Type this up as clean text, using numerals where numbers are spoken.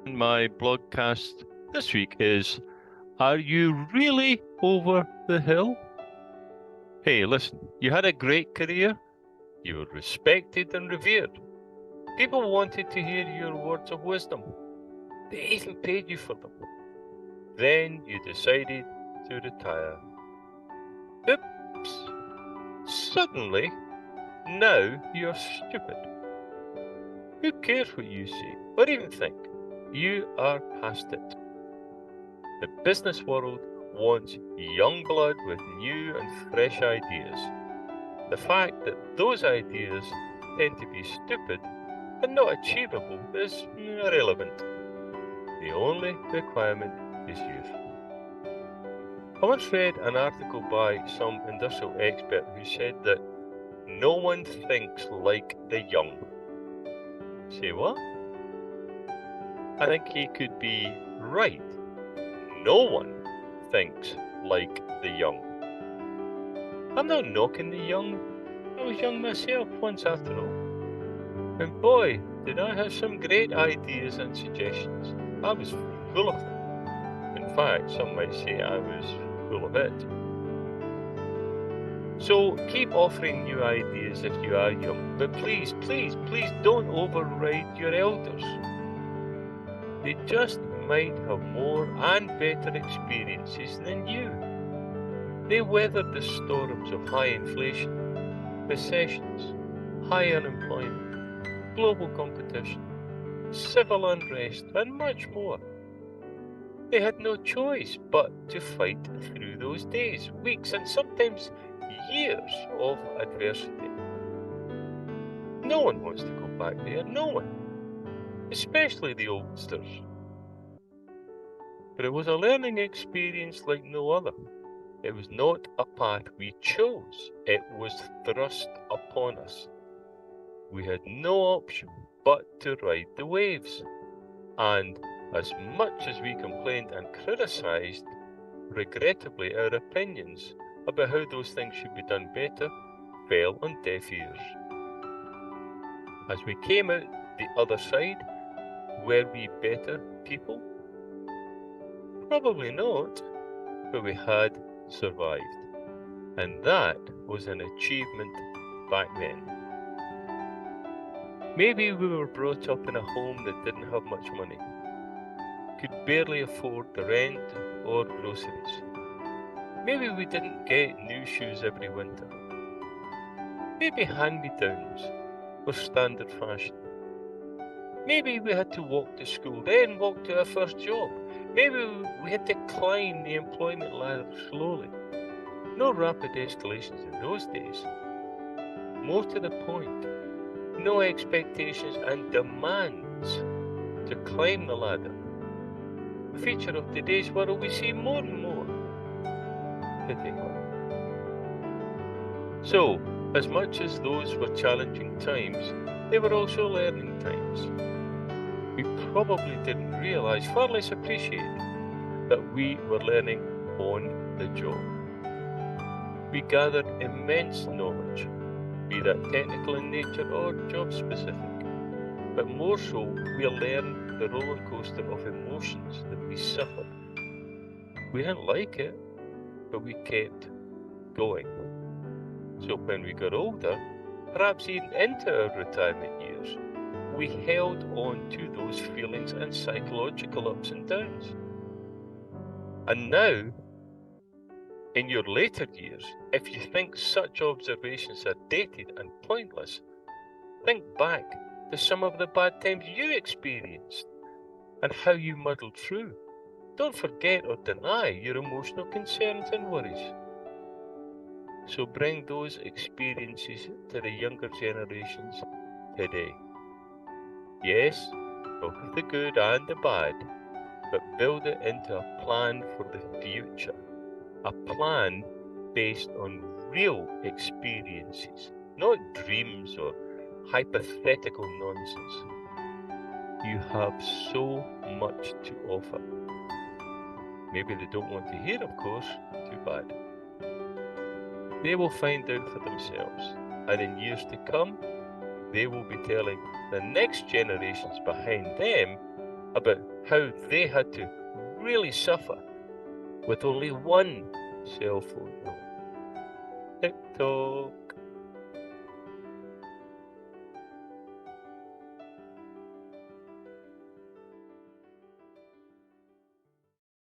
My blogcast this week is, are you really over the hill? Hey, listen, you had a great career. You were respected and revered. People wanted to hear your words of wisdom. They even paid you for them. Then you decided to retire. Oops. Suddenly, now you're stupid. Who cares what you say or even think? You are past it. The business world wants young blood with new and fresh ideas. The fact that those ideas tend to be stupid and not achievable is irrelevant. The only requirement is youth. I once read an article by some industrial expert who said that no one thinks like the young. Say what? I think he could be right. No one thinks like the young. I'm not knocking the young. I was young myself once after all. And boy, did I have some great ideas and suggestions. I was full of them. In fact, some might say I was full of it. So keep offering new ideas if you are young, but please, please, please don't override your elders. They just might have more and better experiences than you. They weathered the storms of high inflation, recessions, high unemployment, global competition, civil unrest, and much more. They had no choice but to fight through those days, weeks, and sometimes years of adversity. No one wants to go back there, no one, especially the oldsters. But it was a learning experience like no other. It was not a path we chose, it was thrust upon us. We had no option but to ride the waves. And as much as we complained and criticised, regrettably our opinions about how those things should be done better fell on deaf ears. As we came out the other side, were we better people? Probably not, but we had survived. And that was an achievement back then. Maybe we were brought up in a home that didn't have much money, could barely afford the rent or groceries. Maybe we didn't get new shoes every winter. Maybe hand-me-downs were standard fashion. Maybe we had to walk to school, then walk to our first job. Maybe we had to climb the employment ladder slowly. No rapid escalations in those days. More to the point, no expectations and demands to climb the ladder. A feature of today's world we see more and more. Pity. So, as much as those were challenging times, they were also learning times. We probably didn't realise, far less appreciate, that we were learning on the job. We gathered immense knowledge, be that technical in nature or job specific, but more so we learned the roller coaster of emotions that we suffered. We didn't like it, but we kept going. So when we got older, perhaps even into our retirement years, we held on to those feelings and psychological ups and downs. And now, in your later years, if you think such observations are dated and pointless, think back to some of the bad times you experienced and how you muddled through. Don't forget or deny your emotional concerns and worries. So bring those experiences to the younger generations today. Yes, talk of the good and the bad, but build it into a plan for the future. A plan based on real experiences, not dreams or hypothetical nonsense. You have so much to offer. Maybe they don't want to hear, of course, too bad. They will find out for themselves, and in years to come, they will be telling the next generations behind them about how they had to really suffer with only one cell phone. Tick tock.